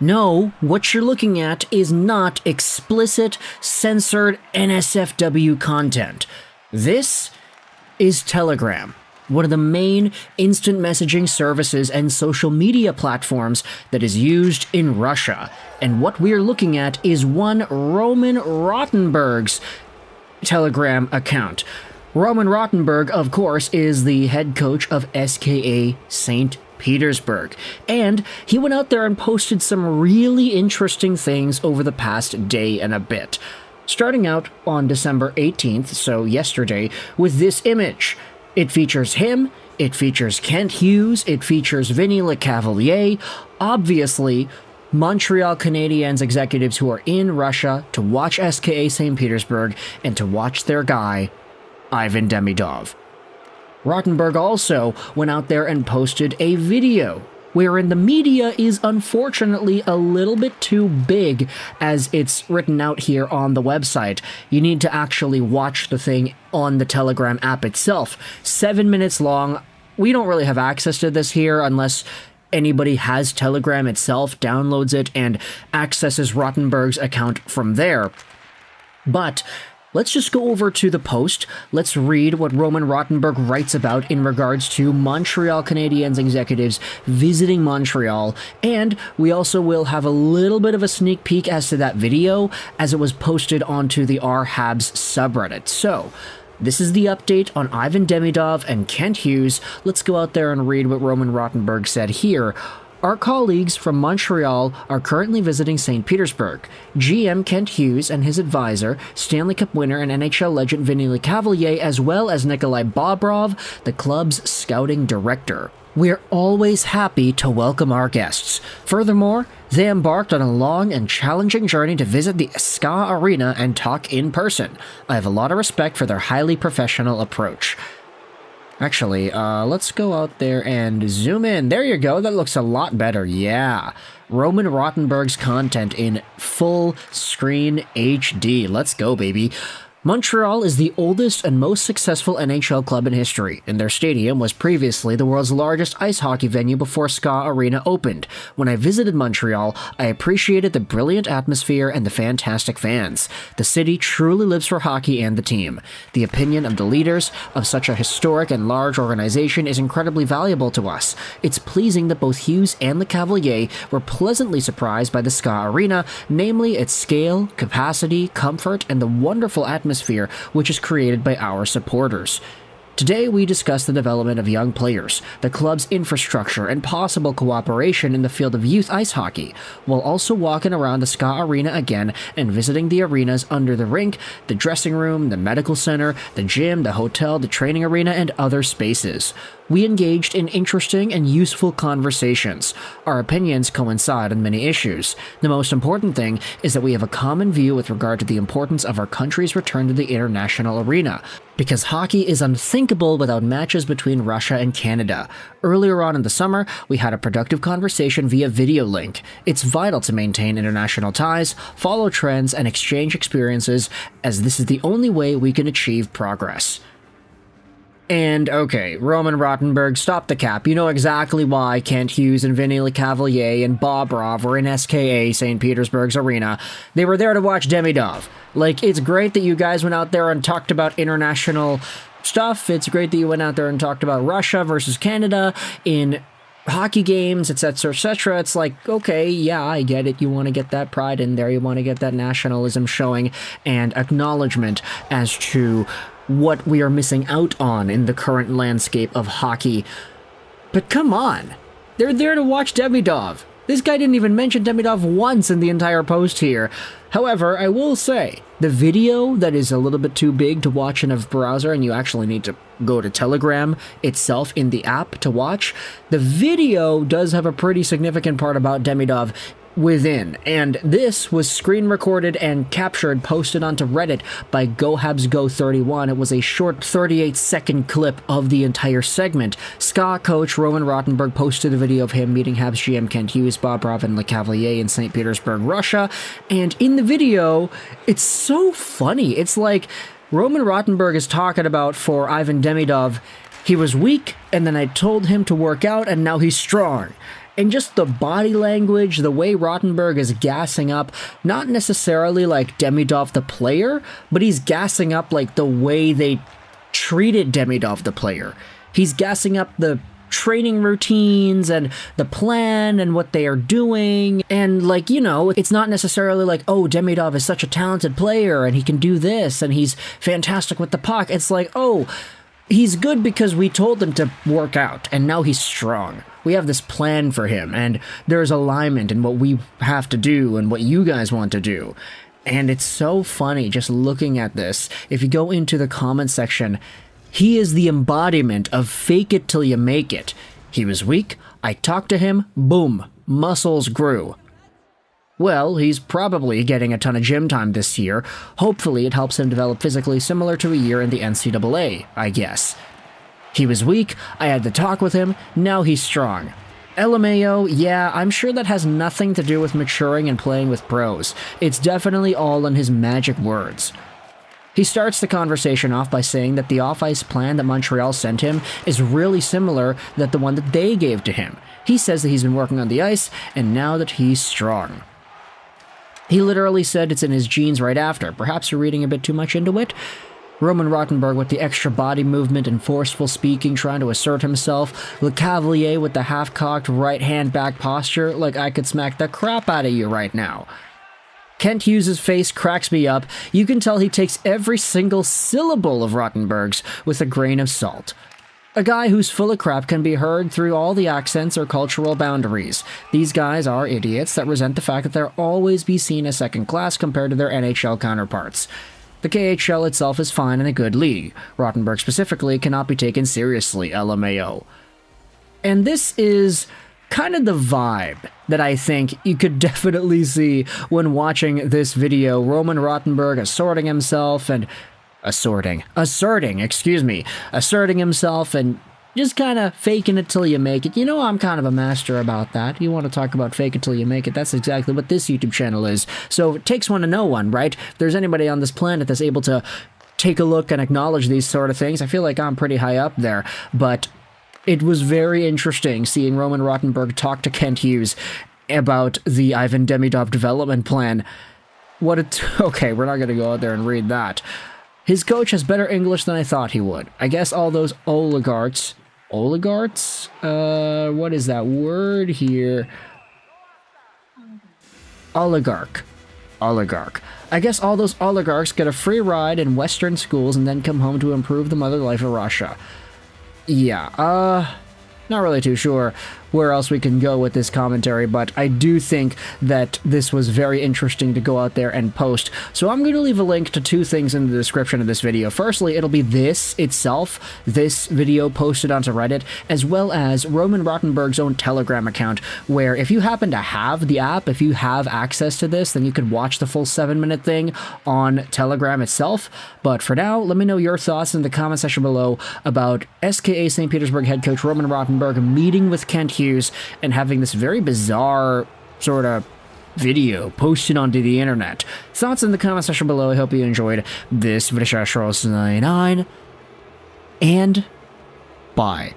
No, what you're looking at is not explicit, censored NSFW content. This is Telegram, one of the main instant messaging services and social media platforms that is used in Russia. And what we're looking at is one Roman Rotenberg's Telegram account. Roman Rotenberg, of course, is the head coach of SKA St. Petersburg, and he went out there and posted some really interesting things over the past day and a bit. Starting out on December 18th, so yesterday, with this image. It features him, it features Kent Hughes, it features Vinny Lecavalier, obviously Montreal Canadiens executives who are in Russia to watch SKA St. Petersburg and to watch their guy, Ivan Demidov. Rotenberg also went out there and posted a video wherein the media is unfortunately a little bit too big as it's written out here on the website. You need to actually watch the thing on the Telegram app itself. 7 minutes long. We don't really have access to this here unless anybody has Telegram itself, downloads it, and accesses Rotenberg's account from there. But let's just go over to the post. Let's read what Roman Rotenberg writes about in regards to Montreal Canadiens executives visiting Montreal, and we also will have a little bit of a sneak peek as to that video as it was posted onto the R-Habs subreddit. So, this is the update on Ivan Demidov and Kent Hughes. Let's go out there and read what Roman Rotenberg said here. Our colleagues from Montreal are currently visiting St. Petersburg. GM Kent Hughes and his advisor, Stanley Cup winner and NHL legend Vinny Lecavalier, as well as Nikolai Bobrov, the club's scouting director. We're always happy to welcome our guests. Furthermore, they embarked on a long and challenging journey to visit the SKA Arena and talk in person. I have a lot of respect for their highly professional approach. Actually, let's go out there and zoom in. There you go. That looks a lot better. Yeah. Roman Rotenberg's content in full screen HD. Let's go, baby. Montreal is the oldest and most successful NHL club in history, and their stadium was previously the world's largest ice hockey venue before SKA Arena opened. When I visited Montreal, I appreciated the brilliant atmosphere and the fantastic fans. The city truly lives for hockey and the team. The opinion of the leaders of such a historic and large organization is incredibly valuable to us. It's pleasing that both Hughes and Lecavalier were pleasantly surprised by the SKA Arena, namely its scale, capacity, comfort, and the wonderful atmosphere which is created by our supporters. Today we discuss the development of young players, the club's infrastructure, and possible cooperation in the field of youth ice hockey, while also walking around the SKA Arena again and visiting the arenas under the rink, the dressing room, the medical center, the gym, the hotel, the training arena, and other spaces. We engaged in interesting and useful conversations. Our opinions coincide on many issues. The most important thing is that we have a common view with regard to the importance of our country's return to the international arena, because hockey is unthinkable without matches between Russia and Canada. Earlier on in the summer, we had a productive conversation via video link. It's vital to maintain international ties, follow trends, and exchange experiences, as this is the only way we can achieve progress. And okay, Roman Rotenberg, stop the cap. You know exactly why Kent Hughes and Vinny Lecavalier and Bobrov were in SKA St. Petersburg's arena. They were there to watch Demidov. Like, it's great that you guys went out there and talked about international stuff. It's great that you went out there and talked about Russia versus Canada in hockey games, etc., etc. It's like, okay, yeah, I get it. You want to get that pride in there. You want to get that nationalism showing and acknowledgement as to what we are missing out on in the current landscape of hockey. But come on, they're there to watch Demidov. This guy didn't even mention Demidov once in the entire post here. However, I will say, the video that is a little bit too big to watch in a browser, and you actually need to go to Telegram itself in the app to watch, the video does have a pretty significant part about Demidov within, and this was screen recorded and captured, posted onto Reddit by GoHabsGo31. It was a short 38-second clip of the entire segment. SKA coach Roman Rotenberg posted a video of him meeting Habs GM Kent Hughes, Bobrov, and Lecavalier in St. Petersburg, Russia, and in the video, it's so funny. It's like Roman Rotenberg is talking about for Ivan Demidov, he was weak, and then I told him to work out, and now he's strong. And just the body language, the way Rotenberg is gassing up, not necessarily like Demidov the player, but he's gassing up like the way they treated Demidov the player. He's gassing up the training routines and the plan and what they are doing. And like, you know, it's not necessarily like, oh, Demidov is such a talented player and he can do this and he's fantastic with the puck. It's like, oh, he's good because we told him to work out and now he's strong. We have this plan for him and there's alignment in what we have to do and what you guys want to do. And it's so funny just looking at this. If you go into the comment section, he is the embodiment of fake it till you make it. He was weak, I talked to him, boom, muscles grew. Well, he's probably getting a ton of gym time this year. Hopefully it helps him develop physically similar to a year in the NCAA, I guess. He was weak, I had to talk with him, now he's strong. LMAO, yeah, I'm sure that has nothing to do with maturing and playing with pros. It's definitely all in his magic words. He starts the conversation off by saying that the off-ice plan that Montreal sent him is really similar to the one that they gave to him. He says that he's been working on the ice, and now that he's strong. He literally said it's in his genes right after. Perhaps you're reading a bit too much into it? Roman Rotenberg with the extra body movement and forceful speaking, trying to assert himself. Le Cavalier with the half-cocked right-hand back posture, like I could smack the crap out of you right now. Kent Hughes' face cracks me up. You can tell he takes every single syllable of Rotenberg's with a grain of salt. A guy who's full of crap can be heard through all the accents or cultural boundaries. These guys are idiots that resent the fact that they'll always be seen as second class compared to their NHL counterparts. The KHL itself is fine and a good league. Rotenberg specifically cannot be taken seriously, LMAO. And this is kind of the vibe that I think you could definitely see when watching this video. Roman Rotenberg asserting himself and asserting himself and just kind of faking it till you make it. You know, I'm kind of a master about that. You want to talk about fake it till you make it? That's exactly what this YouTube channel is. So it takes one to know one, right? If there's anybody on this planet that's able to take a look and acknowledge these sort of things, I feel like I'm pretty high up there. But it was very interesting seeing Roman Rotenberg talk to Kent Hughes about the Ivan Demidov development plan. Okay, we're not going to go out there and read that. His coach has better English than I thought he would. I guess all those oligarchs, what is that word here? Oligarch. I guess all those oligarchs get a free ride in Western schools and then come home to improve the mother life of Russia. Yeah, not really too sure where else we can go with this commentary, but I do think that this was very interesting to go out there and post. So I'm going to leave a link to two things in the description of this video. Firstly, it'll be this itself, this video posted onto Reddit, as well as Roman Rotenberg's own Telegram account, where if you happen to have the app, if you have access to this, then you could watch the full 7-minute thing on Telegram itself. But for now, let me know your thoughts in the comment section below about SKA St. Petersburg head coach Roman Rotenberg meeting with Kent Hughes and having this very bizarre sort of video posted onto the internet. Thoughts in the comment section below. I hope you enjoyed this video. 99 and bye.